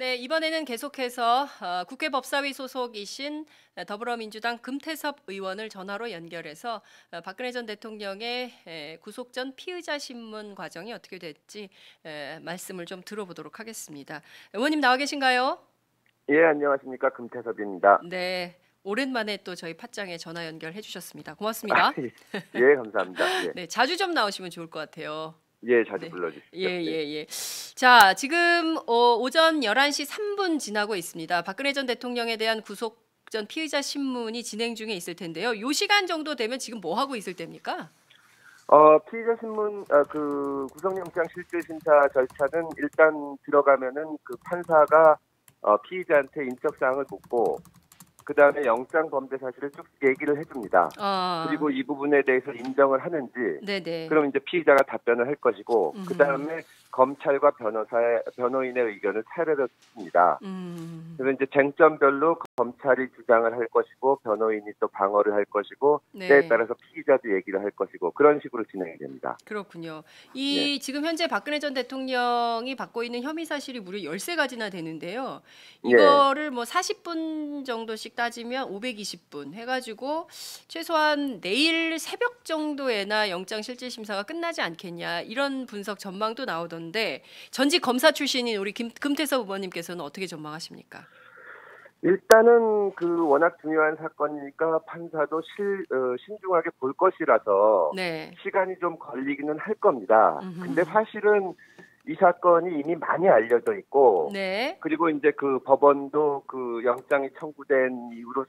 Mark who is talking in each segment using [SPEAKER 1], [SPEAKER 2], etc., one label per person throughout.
[SPEAKER 1] 네, 이번에는 계속해서 국회 법사위 소속이신 더불어민주당 금태섭 의원을 전화로 연결해서 박근혜 전 대통령의 구속 전 피의자 신문 과정이 어떻게 됐지 말씀을 좀 들어보도록 하겠습니다. 의원님 나와 계신가요?
[SPEAKER 2] 예, 안녕하십니까. 금태섭입니다.
[SPEAKER 1] 네, 오랜만에 또 저희 팟짱에 전화 연결해 주셨습니다.
[SPEAKER 2] 아,
[SPEAKER 1] 고맙습니다.
[SPEAKER 2] 예, 예, 감사합니다. 예,
[SPEAKER 1] 네, 자주 좀 나오시면 좋을 것 같아요.
[SPEAKER 2] 예, 자주
[SPEAKER 1] 네. 예,
[SPEAKER 2] 불러주십시오. 예.
[SPEAKER 1] 예, 예. 자, 지금 오전 11시 3분 지나고 있습니다. 박근혜 전 대통령에 대한 구속 전 피의자 신문이 진행 중에 있을 텐데요. 요 시간 정도 되면 지금 뭐 하고 있을 때입니까?
[SPEAKER 2] 피의자 신문, 그 구속영장 실질심사 절차는 일단 들어가면은 그 판사가 피의자한테 인적사항을 묻고, 그 다음에 영장 범죄 사실을 쭉 얘기를 해줍니다.
[SPEAKER 1] 아,
[SPEAKER 2] 그리고 이 부분에 대해서 인정을 하는지,
[SPEAKER 1] 네네.
[SPEAKER 2] 그럼 이제 피의자가 답변을 할 것이고, 그 다음에 검찰과 변호인의 의견을 차례로 듣습니다. 그래서 이제 쟁점별로 검찰이 주장을 할 것이고, 변호인이 또 방어를 할 것이고, 때에
[SPEAKER 1] 네.
[SPEAKER 2] 따라서 피의자도 얘기를 할 것이고, 그런 식으로 진행이 됩니다.
[SPEAKER 1] 그렇군요.
[SPEAKER 2] 예.
[SPEAKER 1] 이 지금 현재 박근혜 전 대통령이 받고 있는 혐의 사실이 무려 13가지나 되는데요.
[SPEAKER 2] 예.
[SPEAKER 1] 이거를 뭐 40분 정도씩 따지면 520분 해가지고 최소한 내일 새벽 정도에나 영장 실질 심사가 끝나지 않겠냐 이런 분석 전망도 나오던데 전직 검사 출신인 우리 금태섭 의원님께서는 어떻게 전망하십니까?
[SPEAKER 2] 일단은 그 워낙 중요한 사건이니까 판사도 신중하게 볼 것이라서
[SPEAKER 1] 네.
[SPEAKER 2] 시간이 좀 걸리기는 할 겁니다. 근데
[SPEAKER 1] 음흠.
[SPEAKER 2] 사실은 이 사건이 이미 많이 알려져 있고,
[SPEAKER 1] 네.
[SPEAKER 2] 그리고 이제 그 법원도 그 영장이 청구된 이후로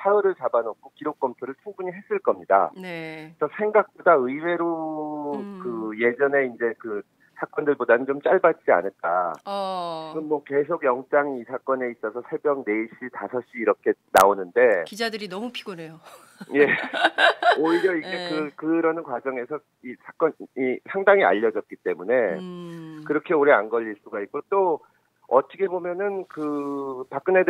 [SPEAKER 2] 사흘을 잡아놓고 기록 검토를 충분히 했을 겁니다.
[SPEAKER 1] 네.
[SPEAKER 2] 그래서 생각보다 의외로
[SPEAKER 1] 음.
[SPEAKER 2] 그 예전에 이제 그 사건들보다는 좀 짧았지 않을까.
[SPEAKER 1] 어.
[SPEAKER 2] 지금 뭐 계속 영장이 이 사건에 있어서 새벽 4시, 5시 이렇게 나오는데,
[SPEAKER 1] 기자들이 너무 피곤해요.
[SPEAKER 2] 예, 오히려 이게
[SPEAKER 1] 예.
[SPEAKER 2] 그러는 과정에서 이 사건이 상당히 알려졌기 때문에
[SPEAKER 1] 음.
[SPEAKER 2] 그렇게 오래 안 걸릴 수가 있고, 또 어떻게 보면은 그 박근혜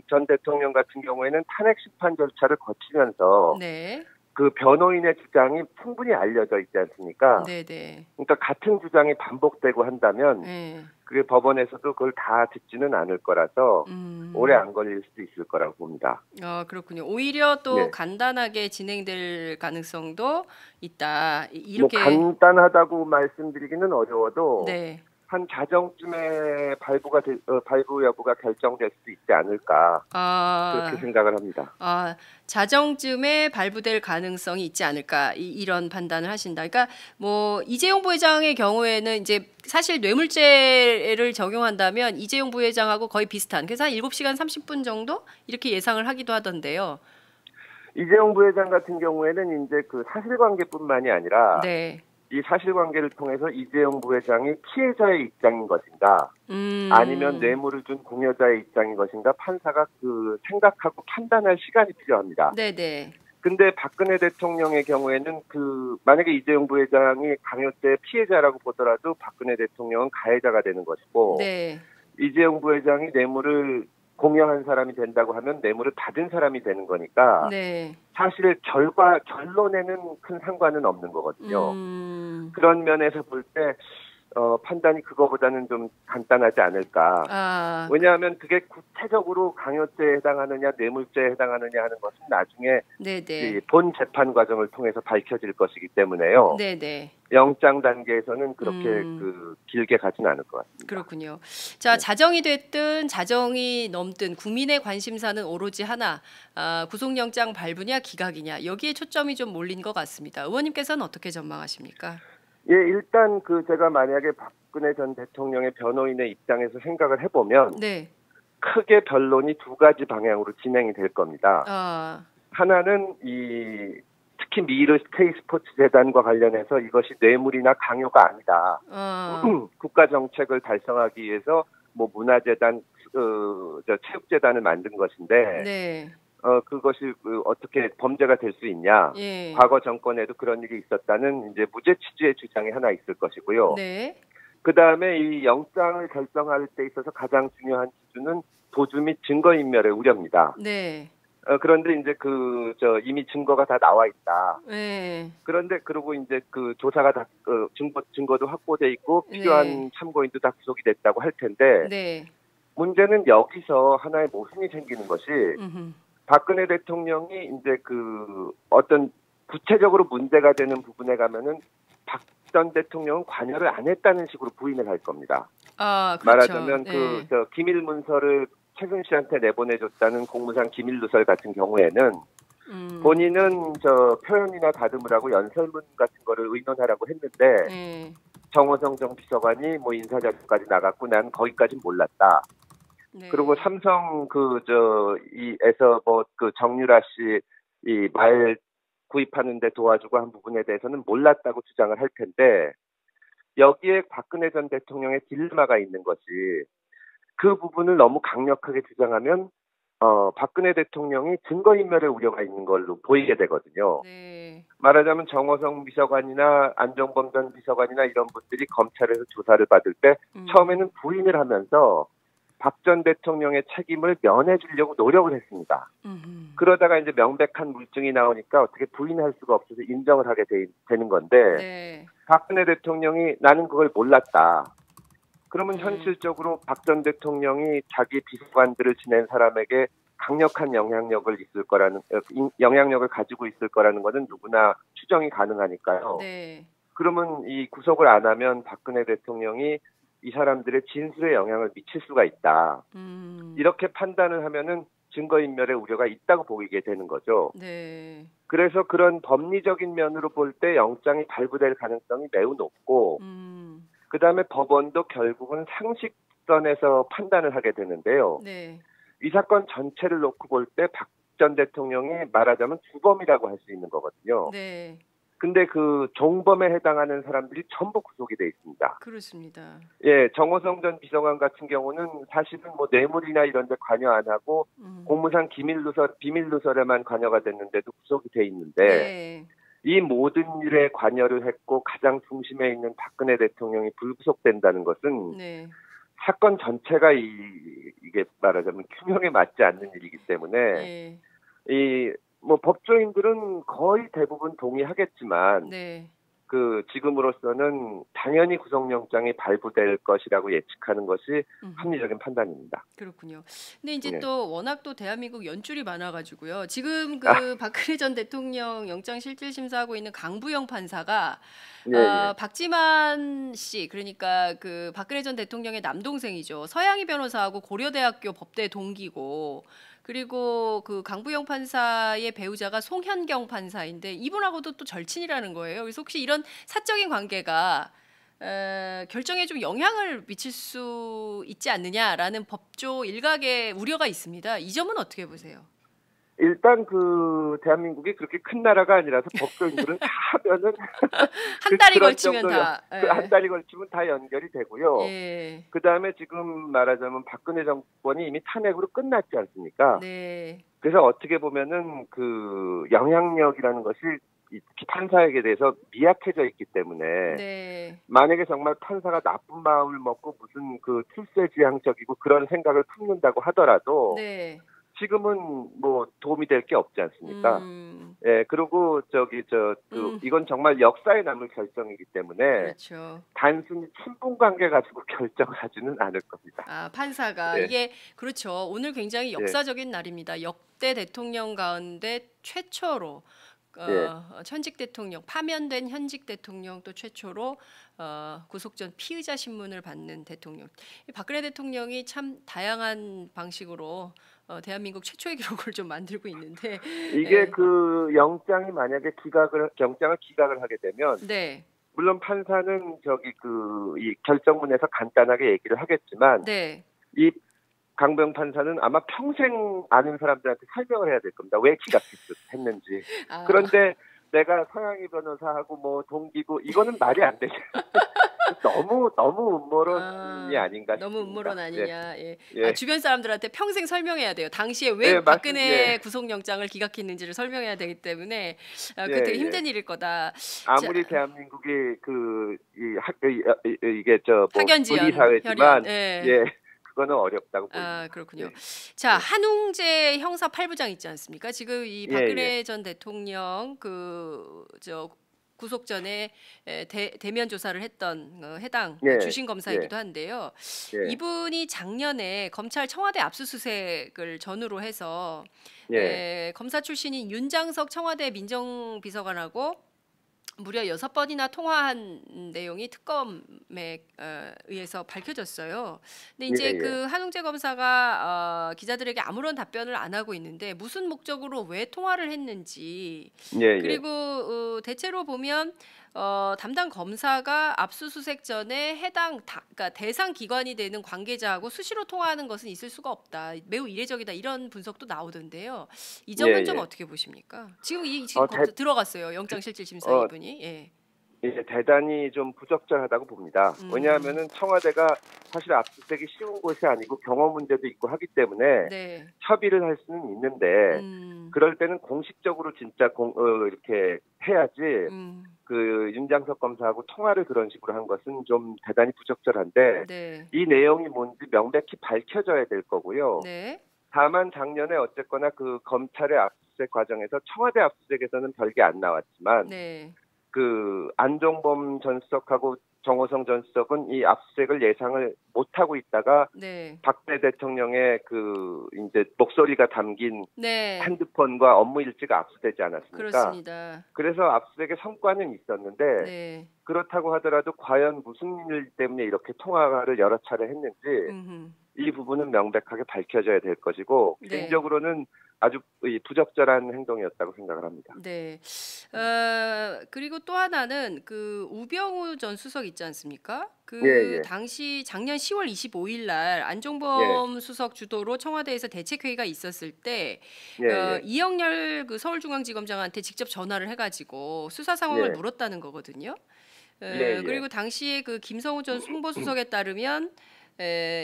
[SPEAKER 2] 전 대통령 같은 경우에는 탄핵 심판 절차를 거치면서
[SPEAKER 1] 네.
[SPEAKER 2] 그 변호인의 주장이 충분히 알려져 있지 않습니까?
[SPEAKER 1] 네네.
[SPEAKER 2] 그러니까 같은 주장이 반복되고 한다면
[SPEAKER 1] 예.
[SPEAKER 2] 그게 법원에서도 그걸 다 듣지는 않을 거라서 오래
[SPEAKER 1] 음.
[SPEAKER 2] 안 걸릴 수도 있을 거라고 봅니다.
[SPEAKER 1] 아, 그렇군요. 오히려 또
[SPEAKER 2] 네.
[SPEAKER 1] 간단하게 진행될 가능성도 있다.
[SPEAKER 2] 뭐
[SPEAKER 1] 이렇게
[SPEAKER 2] 간단하다고 말씀드리기는 어려워도
[SPEAKER 1] 네.
[SPEAKER 2] 한 자정쯤에 발부 여부가 결정될 수도 있지 않을까 그렇게
[SPEAKER 1] 아,
[SPEAKER 2] 생각을 합니다.
[SPEAKER 1] 아, 자정쯤에 발부될 가능성이 있지 않을까 이런 판단을 하신다. 그러니까 뭐 이재용 부회장의 경우에는 이제 사실 뇌물죄를 적용한다면 이재용 부회장하고 거의 비슷한 그래서 한 7시간 30분 정도 이렇게 예상을 하기도 하던데요.
[SPEAKER 2] 이재용 부회장 같은 경우에는 이제 그 사실관계뿐만이 아니라
[SPEAKER 1] 네.
[SPEAKER 2] 이 사실관계를 통해서 이재용 부회장이 피해자의 입장인 것인가, 아니면
[SPEAKER 1] 음.
[SPEAKER 2] 뇌물을 준 공여자의 입장인 것인가 판사가 그 생각하고 판단할 시간이 필요합니다.
[SPEAKER 1] 네네.
[SPEAKER 2] 근데 박근혜 대통령의 경우에는 그 만약에 이재용 부회장이 강요죄 피해자라고 보더라도 박근혜 대통령은 가해자가 되는 것이고,
[SPEAKER 1] 네.
[SPEAKER 2] 이재용 부회장이 뇌물을 공여한 사람이 된다고 하면 뇌물을 받은 사람이 되는 거니까
[SPEAKER 1] 네.
[SPEAKER 2] 사실 결론에는 큰 상관은 없는 거거든요.
[SPEAKER 1] 음.
[SPEAKER 2] 그런 면에서 볼 때 판단이 그거보다는 좀 간단하지 않을까.
[SPEAKER 1] 아,
[SPEAKER 2] 왜냐하면 그게 구체적으로 강요죄에 해당하느냐 뇌물죄에 해당하느냐 하는 것은 나중에 이
[SPEAKER 1] 네네.
[SPEAKER 2] 본 재판 과정을 통해서 밝혀질 것이기 때문에요.
[SPEAKER 1] 네네.
[SPEAKER 2] 영장 단계에서는 그렇게
[SPEAKER 1] 음,
[SPEAKER 2] 그 길게 가진 않을 것 같습니다.
[SPEAKER 1] 그렇군요. 자,
[SPEAKER 2] 네.
[SPEAKER 1] 자정이 됐든 자정이 넘든 국민의 관심사는 오로지 하나, 구속영장 발부냐 기각이냐 여기에 초점이 좀 몰린 것 같습니다. 의원님께서는 어떻게 전망하십니까?
[SPEAKER 2] 예, 일단 그 제가 만약에 박근혜 전 대통령의 변호인의 입장에서 생각을 해보면
[SPEAKER 1] 네.
[SPEAKER 2] 크게 변론이 두 가지 방향으로 진행이 될 겁니다.
[SPEAKER 1] 아,
[SPEAKER 2] 하나는 특히 미르 K스포츠 재단과 관련해서 이것이 뇌물이나 강요가 아니다.
[SPEAKER 1] 아,
[SPEAKER 2] 국가 정책을 달성하기 위해서 뭐 문화재단, 체육재단을 만든 것인데
[SPEAKER 1] 네.
[SPEAKER 2] 그것이 어떻게 범죄가 될 수 있냐?
[SPEAKER 1] 예.
[SPEAKER 2] 과거 정권에도 그런 일이 있었다는 이제 무죄 취지의 주장이 하나 있을 것이고요.
[SPEAKER 1] 네.
[SPEAKER 2] 그 다음에 이 영장을 결정할 때 있어서 가장 중요한 기준은 도주 및 증거인멸의 우려입니다.
[SPEAKER 1] 네.
[SPEAKER 2] 그런데 이제 이미 증거가 다 나와 있다.
[SPEAKER 1] 네.
[SPEAKER 2] 그런데 그러고 이제 그 조사가 다 증거도 확보돼 있고
[SPEAKER 1] 네.
[SPEAKER 2] 필요한 참고인도 다 구속이 됐다고 할 텐데
[SPEAKER 1] 네.
[SPEAKER 2] 문제는 여기서 하나의 모순이 생기는 것이
[SPEAKER 1] 음흠.
[SPEAKER 2] 박근혜 대통령이 이제 그 어떤 구체적으로 문제가 되는 부분에 가면은 박 전 대통령은 관여를 안 했다는 식으로 부인을 할 겁니다.
[SPEAKER 1] 아, 그렇죠.
[SPEAKER 2] 말하자면
[SPEAKER 1] 네.
[SPEAKER 2] 기밀 문서를 최순실한테 내보내줬다는 공무상 기밀 누설 같은 경우에는
[SPEAKER 1] 음.
[SPEAKER 2] 본인은 표현이나 다듬으라고 연설문 같은 거를 의논하라고 했는데
[SPEAKER 1] 네.
[SPEAKER 2] 정호성 전 비서관이 뭐 인사자료까지 나갔고 난 거기까진 몰랐다. 그리고
[SPEAKER 1] 네.
[SPEAKER 2] 삼성 이에서 뭐 그 정유라 씨 이 말 구입하는데 도와주고 한 부분에 대해서는 몰랐다고 주장을 할 텐데 여기에 박근혜 전 대통령의 딜레마가 있는 것이 그 부분을 너무 강력하게 주장하면 박근혜 대통령이 증거인멸의 우려가 있는 걸로 보이게 되거든요.
[SPEAKER 1] 네.
[SPEAKER 2] 말하자면 정호성 비서관이나 안종범 전 비서관이나 이런 분들이 검찰에서 조사를 받을 때 처음에는 부인을 하면서 박 전 대통령의 책임을 면해 주려고 노력을 했습니다. 그러다가 이제 명백한 물증이 나오니까 어떻게 부인할 수가 없어서 인정을 하게 되는 건데
[SPEAKER 1] 네.
[SPEAKER 2] 박근혜 대통령이 나는 그걸 몰랐다. 그러면
[SPEAKER 1] 음.
[SPEAKER 2] 현실적으로 박 전 대통령이 자기 비서관들을 지낸 사람에게 강력한 영향력을 가지고 있을 거라는 것은 누구나 추정이 가능하니까요.
[SPEAKER 1] 네.
[SPEAKER 2] 그러면 이 구속을 안 하면 박근혜 대통령이 이 사람들의 진술에 영향을 미칠 수가 있다. 이렇게 판단을 하면은 증거인멸의 우려가 있다고 보이게 되는 거죠.
[SPEAKER 1] 네.
[SPEAKER 2] 그래서 그런 법리적인 면으로 볼 때 영장이 발부될 가능성이 매우 높고 그다음에 법원도 결국은 상식선에서 판단을 하게 되는데요.
[SPEAKER 1] 네.
[SPEAKER 2] 이 사건 전체를 놓고 볼 때 박 전 대통령이 말하자면 주범이라고 할 수 있는 거거든요.
[SPEAKER 1] 네.
[SPEAKER 2] 근데 그 종범에 해당하는 사람들이 전부 구속이 돼 있습니다.
[SPEAKER 1] 그렇습니다.
[SPEAKER 2] 예, 정호성 전 비서관 같은 경우는 사실은 뭐 뇌물이나 이런 데 관여 안 하고 공무상 비밀 누설에만 관여가 됐는데도 구속이 돼 있는데
[SPEAKER 1] 네.
[SPEAKER 2] 이 모든 일에 관여를 했고 가장 중심에 있는 박근혜 대통령이 불구속된다는 것은
[SPEAKER 1] 네.
[SPEAKER 2] 사건 전체가 이게 말하자면 균형에 맞지 않는 일이기 때문에
[SPEAKER 1] 예.
[SPEAKER 2] 뭐 법조인들은 거의 대부분 동의하겠지만
[SPEAKER 1] 네.
[SPEAKER 2] 지금으로서는 당연히 구속영장이 발부될 것이라고 예측하는 것이 합리적인 판단입니다.
[SPEAKER 1] 그렇군요. 근데 이제
[SPEAKER 2] 네.
[SPEAKER 1] 또 워낙 또 대한민국 연줄이 많아가지고요. 지금
[SPEAKER 2] 아,
[SPEAKER 1] 박근혜 전 대통령 영장 실질 심사하고 있는 강부영 판사가
[SPEAKER 2] 예, 예.
[SPEAKER 1] 박지만 씨, 그러니까 그 박근혜 전 대통령의 남동생이죠. 서양희 변호사하고 고려대학교 법대 동기고, 그리고 그 강부영 판사의 배우자가 송현경 판사인데 이분하고도 또 절친이라는 거예요. 그래서 혹시 이런 사적인 관계가 결정에 좀 영향을 미칠 수 있지 않느냐라는 법조 일각의 우려가 있습니다. 이 점은 어떻게 보세요?
[SPEAKER 2] 일단 대한민국이 그렇게 큰 나라가 아니라서 법조인들은 다 하면은
[SPEAKER 1] 한 달이
[SPEAKER 2] 그런
[SPEAKER 1] 걸치면
[SPEAKER 2] 정도요.
[SPEAKER 1] 다.
[SPEAKER 2] 한 달이 걸치면 다 연결이 되고요.
[SPEAKER 1] 예.
[SPEAKER 2] 그다음에 지금 말하자면 박근혜 정권이 이미 탄핵으로 끝났지 않습니까?
[SPEAKER 1] 네.
[SPEAKER 2] 그래서 어떻게 보면은 영향력이라는 것이 특히 판사에게 대해서 미약해져 있기 때문에
[SPEAKER 1] 네.
[SPEAKER 2] 만약에 정말 판사가 나쁜 마음을 먹고 무슨 출세지향적이고 그런 생각을 품는다고 하더라도
[SPEAKER 1] 네.
[SPEAKER 2] 지금은 뭐 도움이 될 게 없지 않습니까?
[SPEAKER 1] 음.
[SPEAKER 2] 예, 그리고 이건 정말 역사에 남을 결정이기 때문에
[SPEAKER 1] 그렇죠.
[SPEAKER 2] 단순히 친분 관계 가지고 결정하지는 않을 겁니다.
[SPEAKER 1] 아, 판사가
[SPEAKER 2] 예,
[SPEAKER 1] 이게 그렇죠. 오늘 굉장히
[SPEAKER 2] 예,
[SPEAKER 1] 역사적인 날입니다. 역대 대통령 가운데 최초로
[SPEAKER 2] 예.
[SPEAKER 1] 현직 대통령 파면된 현직 대통령 또 최초로 구속 전 피의자 신문을 받는 대통령. 이 박근혜 대통령이 참 다양한 방식으로 대한민국 최초의 기록을 좀 만들고 있는데
[SPEAKER 2] 이게
[SPEAKER 1] 예.
[SPEAKER 2] 영장이 만약에 영장을 기각을 하게 되면
[SPEAKER 1] 네.
[SPEAKER 2] 물론 판사는 이 결정문에서 간단하게 얘기를 하겠지만
[SPEAKER 1] 네.
[SPEAKER 2] 이 강병 판사는 아마 평생 아는 사람들한테 설명을 해야 될 겁니다. 왜 기각했는지.
[SPEAKER 1] 아,
[SPEAKER 2] 그런데 내가 서양희 변호사하고 뭐 동기고 이거는 말이 안 되죠. 너무 음모론이 아닌가
[SPEAKER 1] 너무 음모론
[SPEAKER 2] 싶습니다. 예,
[SPEAKER 1] 아니냐. 예.
[SPEAKER 2] 예,
[SPEAKER 1] 주변 사람들한테 평생 설명해야 돼요. 당시에
[SPEAKER 2] 예,
[SPEAKER 1] 왜
[SPEAKER 2] 맞습니다. 예,
[SPEAKER 1] 박근혜 구속영장을 기각했는지를 설명해야 되기 때문에
[SPEAKER 2] 예,
[SPEAKER 1] 그게 되게
[SPEAKER 2] 예.
[SPEAKER 1] 힘든 일일 거다. 자,
[SPEAKER 2] 아무리 대한민국이 이게
[SPEAKER 1] 학연 지연, 혈연.
[SPEAKER 2] 분리사회지만
[SPEAKER 1] 예.
[SPEAKER 2] 예, 그거는 어렵다고
[SPEAKER 1] 아,
[SPEAKER 2] 보입니다.
[SPEAKER 1] 그렇군요.
[SPEAKER 2] 네.
[SPEAKER 1] 자,
[SPEAKER 2] 네.
[SPEAKER 1] 한웅재 형사 8부장 있지 않습니까? 지금 이
[SPEAKER 2] 예, 예.
[SPEAKER 1] 박근혜 전 대통령 구속 전에 대면 조사를 했던 해당
[SPEAKER 2] 예.
[SPEAKER 1] 주심
[SPEAKER 2] 예.
[SPEAKER 1] 검사이기도 한데요.
[SPEAKER 2] 예.
[SPEAKER 1] 이분이 작년에 검찰 청와대 압수수색을 전후로 해서
[SPEAKER 2] 예.
[SPEAKER 1] 검사 출신인 윤장석 청와대 민정비서관하고 무려 6번이나 통화한 내용이 특검에 의해서 밝혀졌어요. 근데
[SPEAKER 2] 예,
[SPEAKER 1] 이제
[SPEAKER 2] 예.
[SPEAKER 1] 그 한웅재 검사가 기자들에게 아무런 답변을 안 하고 있는데 무슨 목적으로 왜 통화를 했는지
[SPEAKER 2] 예, 예.
[SPEAKER 1] 그리고 대체로 보면 담당 검사가 압수수색 전에 그러니까 대상 기관이 되는 관계자하고 수시로 통화하는 것은 있을 수가 없다. 매우 이례적이다. 이런 분석도 나오던데요. 이
[SPEAKER 2] 예,
[SPEAKER 1] 점은 좀
[SPEAKER 2] 예.
[SPEAKER 1] 어떻게 보십니까? 지금
[SPEAKER 2] 대
[SPEAKER 1] 들어갔어요. 영장실질심사
[SPEAKER 2] 어
[SPEAKER 1] 이분이. 예.
[SPEAKER 2] 예, 대단히 좀 부적절하다고 봅니다.
[SPEAKER 1] 음.
[SPEAKER 2] 왜냐하면은 청와대가 사실 압수수색이 쉬운 곳이 아니고 경호 문제도 있고 하기 때문에
[SPEAKER 1] 네.
[SPEAKER 2] 협의를 할 수는 있는데
[SPEAKER 1] 음.
[SPEAKER 2] 그럴 때는 공식적으로 진짜 이렇게 해야지
[SPEAKER 1] 음.
[SPEAKER 2] 그 윤장석 검사하고 통화를 그런 식으로 한 것은 좀 대단히 부적절한데
[SPEAKER 1] 네.
[SPEAKER 2] 이 내용이 뭔지 명백히 밝혀져야 될 거고요.
[SPEAKER 1] 네.
[SPEAKER 2] 다만 작년에 어쨌거나 그 검찰의 압수수색 과정에서 청와대 압수수색에서는 별게 안 나왔지만
[SPEAKER 1] 네.
[SPEAKER 2] 그 안종범 전 수석하고 정호성 전 수석은 이 압수수색을 예상을 못하고 있다가
[SPEAKER 1] 네.
[SPEAKER 2] 박근혜 대통령의 그 이제 목소리가 담긴
[SPEAKER 1] 네.
[SPEAKER 2] 핸드폰과 업무 일지가 압수되지 않았습니까?
[SPEAKER 1] 그렇습니다.
[SPEAKER 2] 그래서 압수수색의 성과는 있었는데
[SPEAKER 1] 네.
[SPEAKER 2] 그렇다고 하더라도 과연 무슨 일 때문에 이렇게 통화를 여러 차례 했는지
[SPEAKER 1] 음흠.
[SPEAKER 2] 이 부분은 명백하게 밝혀져야 될 것이고
[SPEAKER 1] 네.
[SPEAKER 2] 개인적으로는 아주 부적절한 행동이었다고 생각을 합니다.
[SPEAKER 1] 네. 그리고 또 하나는 그 우병우 전 수석 있지 않습니까?
[SPEAKER 2] 예,
[SPEAKER 1] 그
[SPEAKER 2] 예,
[SPEAKER 1] 당시 작년 10월 25일 날
[SPEAKER 2] 예,
[SPEAKER 1] 안종범 수석 주도로 청와대에서 대책회의가 있었을 때
[SPEAKER 2] 예, 예,
[SPEAKER 1] 이영렬 그 서울중앙지검장한테 직접 전화를 해가지고 수사 상황을
[SPEAKER 2] 예,
[SPEAKER 1] 물었다는 거거든요.
[SPEAKER 2] 예, 예,
[SPEAKER 1] 그리고 당시에 그 김성우 전 홍보수석에 따르면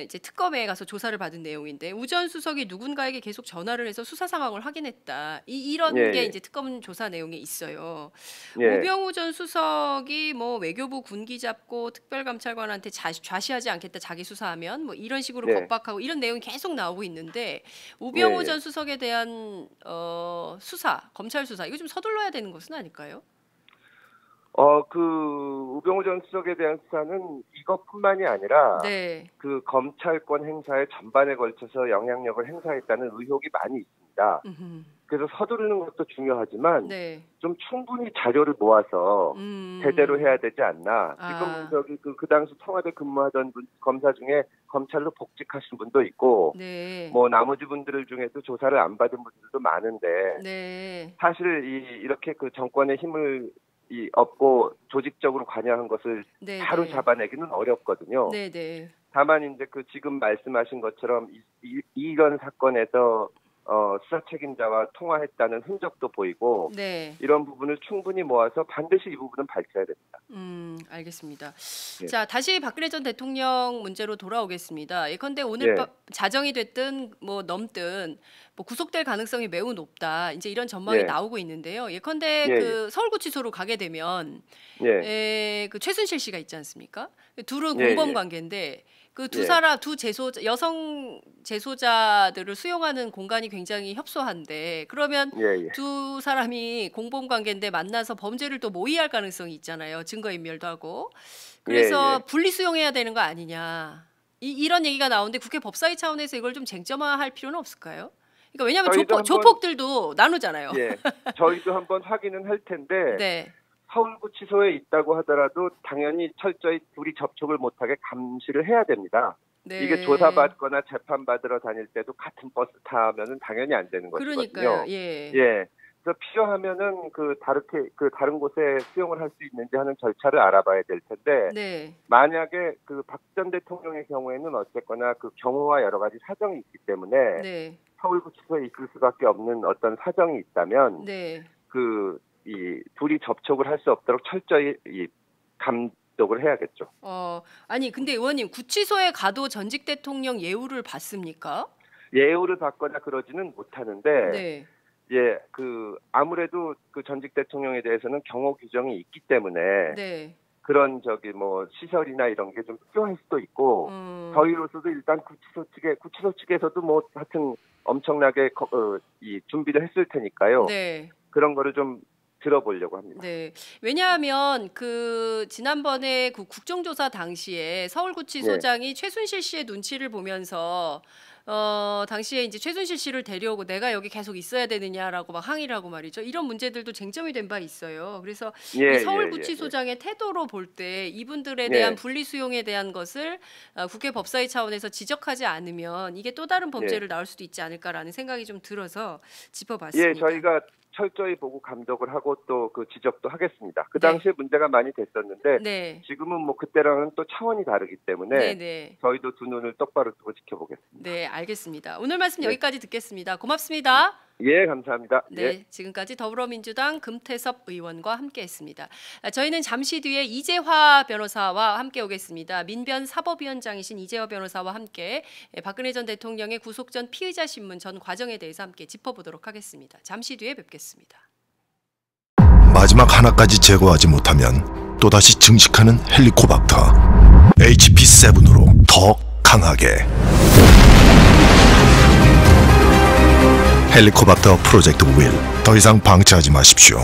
[SPEAKER 1] 이제 특검에 가서 조사를 받은 내용인데 우 전 수석이 누군가에게 계속 전화를 해서 수사 상황을 확인했다. 이런 게
[SPEAKER 2] 예,
[SPEAKER 1] 이제 특검 조사 내용에 있어요.
[SPEAKER 2] 예, 예,
[SPEAKER 1] 우병우 전 수석이 뭐 외교부 군기 잡고 특별감찰관한테 좌시하지 않겠다 자기 수사하면 뭐 이런 식으로
[SPEAKER 2] 예,
[SPEAKER 1] 겁박하고 이런 내용이 계속 나오고 있는데
[SPEAKER 2] 예,
[SPEAKER 1] 우병우
[SPEAKER 2] 예.
[SPEAKER 1] 전 수석에 대한 검찰 수사 이거 좀 서둘러야 되는 것은 아닐까요?
[SPEAKER 2] 그 우병우 전 수석에 대한 수사는 이것뿐만이 아니라
[SPEAKER 1] 네.
[SPEAKER 2] 그 검찰권 행사의 전반에 걸쳐서 영향력을 행사했다는 의혹이 많이 있습니다.
[SPEAKER 1] 음흠.
[SPEAKER 2] 그래서 서두르는 것도 중요하지만
[SPEAKER 1] 네.
[SPEAKER 2] 좀 충분히 자료를 모아서 제대로 해야 되지 않나. 지금
[SPEAKER 1] 아,
[SPEAKER 2] 저기 그 당시 청와대 근무하던 검사 중에 검찰로 복직하신 분도 있고
[SPEAKER 1] 네.
[SPEAKER 2] 뭐 나머지 분들 중에도 조사를 안 받은 분들도 많은데
[SPEAKER 1] 네.
[SPEAKER 2] 사실 이렇게 그 정권의 힘을 얻고 조직적으로 관여한 것을
[SPEAKER 1] 네,
[SPEAKER 2] 바로
[SPEAKER 1] 네.
[SPEAKER 2] 잡아내기는 어렵거든요.
[SPEAKER 1] 네, 네.
[SPEAKER 2] 다만 이제 그 지금 말씀하신 것처럼 이런 사건에서 수사 책임자와 통화했다는 흔적도 보이고
[SPEAKER 1] 네.
[SPEAKER 2] 이런 부분을 충분히 모아서 반드시 이 부분은 밝혀야 됩니다.
[SPEAKER 1] 알겠습니다.
[SPEAKER 2] 예,
[SPEAKER 1] 자, 다시 박근혜 전 대통령 문제로 돌아오겠습니다. 예컨대 오늘
[SPEAKER 2] 예,
[SPEAKER 1] 자정이 됐든 뭐 넘든 뭐 구속될 가능성이 매우 높다. 이제 이런 전망이
[SPEAKER 2] 예,
[SPEAKER 1] 나오고 있는데요. 예컨대
[SPEAKER 2] 예,
[SPEAKER 1] 그 서울구치소로 가게 되면
[SPEAKER 2] 예,
[SPEAKER 1] 그 최순실 씨가 있지 않습니까? 둘은
[SPEAKER 2] 예,
[SPEAKER 1] 공범
[SPEAKER 2] 예,
[SPEAKER 1] 관계인데 그
[SPEAKER 2] 예,
[SPEAKER 1] 여성 재소자들을 수용하는 공간이 굉장히 협소한데 그러면
[SPEAKER 2] 예, 예,
[SPEAKER 1] 두 사람이 공범 관계인데 만나서 범죄를 또 모의할 가능성이 있잖아요. 증거인멸도 하고.
[SPEAKER 2] 예,
[SPEAKER 1] 그래서
[SPEAKER 2] 예.
[SPEAKER 1] 분리 수용해야 되는 거 아니냐. 이런 얘기가 나오는데 국회 법사위 차원에서 이걸 좀 쟁점화할 필요는 없을까요? 그러니까 왜냐하면
[SPEAKER 2] 저희도 한번
[SPEAKER 1] 조폭들도 나누잖아요.
[SPEAKER 2] 예, 저희도 한번 확인은 할 텐데
[SPEAKER 1] 네.
[SPEAKER 2] 서울구치소에 있다고 하더라도 당연히 철저히 둘이 접촉을 못하게 감시를 해야 됩니다. 이게
[SPEAKER 1] 네.
[SPEAKER 2] 조사받거나 재판받으러 다닐 때도 같은 버스 타면은 당연히 안 되는
[SPEAKER 1] 그러니까요.
[SPEAKER 2] 것이거든요.
[SPEAKER 1] 예.
[SPEAKER 2] 예. 그래서 필요하면은 다른 곳에 수용을 할 수 있는지 하는 절차를 알아봐야 될 텐데
[SPEAKER 1] 네.
[SPEAKER 2] 만약에 그 박 전 대통령의 경우에는 어쨌거나 그 경호와 여러 가지 사정이 있기 때문에
[SPEAKER 1] 네.
[SPEAKER 2] 서울구치소에 있을 수밖에 없는 어떤 사정이 있다면
[SPEAKER 1] 네.
[SPEAKER 2] 이 둘이 접촉을 할 수 없도록 철저히 감독을 해야겠죠.
[SPEAKER 1] 아니 근데 의원님 구치소에 가도 전직 대통령 예우를 받습니까?
[SPEAKER 2] 예우를 받거나 그러지는 못하는데
[SPEAKER 1] 네.
[SPEAKER 2] 예, 아무래도 그 전직 대통령에 대해서는 경호 규정이 있기 때문에
[SPEAKER 1] 네.
[SPEAKER 2] 그런 뭐 시설이나 이런 게 좀 필요할 수도 있고 저희로서도 일단 구치소 측에서도 뭐 하여튼 엄청나게 이 준비를 했을 테니까요.
[SPEAKER 1] 네.
[SPEAKER 2] 그런 거를 좀 들어보려고 합니다.
[SPEAKER 1] 네. 왜냐하면 지난번에 국정조사 당시에 서울구치소장이 최순실 씨의 눈치를 보면서 당시에 이제 최순실 씨를 데려오고 내가 여기 계속 있어야 되느냐라고 막 항의를 하고 말이죠. 이런 문제들도 쟁점이 된 바 있어요. 그래서 이 서울구치소장의 태도로 볼 때 이분들에 대한 분리수용에 대한 것을 국회 법사위 차원에서 지적하지 않으면 이게 또 다른 범죄를 낳을 수도 있지 않을까라는 생각이 좀 들어서 짚어봤습니다.
[SPEAKER 2] 예, 저희가 철저히 보고 감독을 하고 또 그 지적도 하겠습니다. 그 당시에 문제가 많이 됐었는데 지금은 뭐 그때랑은 또 차원이 다르기 때문에 저희도 두 눈을 똑바로 뜨고 지켜보겠습니다.
[SPEAKER 1] 네, 알겠습니다. 오늘 말씀 여기까지 듣겠습니다. 고맙습니다.
[SPEAKER 2] 예, 감사합니다.
[SPEAKER 1] 네, 지금까지 더불어민주당 금태섭 의원과 함께했습니다. 저희는 잠시 뒤에 이재화 변호사와 함께 오겠습니다. 민변 사법위원장이신 이재화 변호사와 함께 박근혜 전 대통령의 구속 전 피의자 신문 전 과정에 대해서 함께 짚어보도록 하겠습니다. 잠시 뒤에 뵙겠습니다.
[SPEAKER 3] 마지막 하나까지 제거하지 못하면 또다시 증식하는 헬리코박터 HP7으로 더 강하게 헬리코박터 프로젝트 윌, 더 이상 방치하지 마십시오.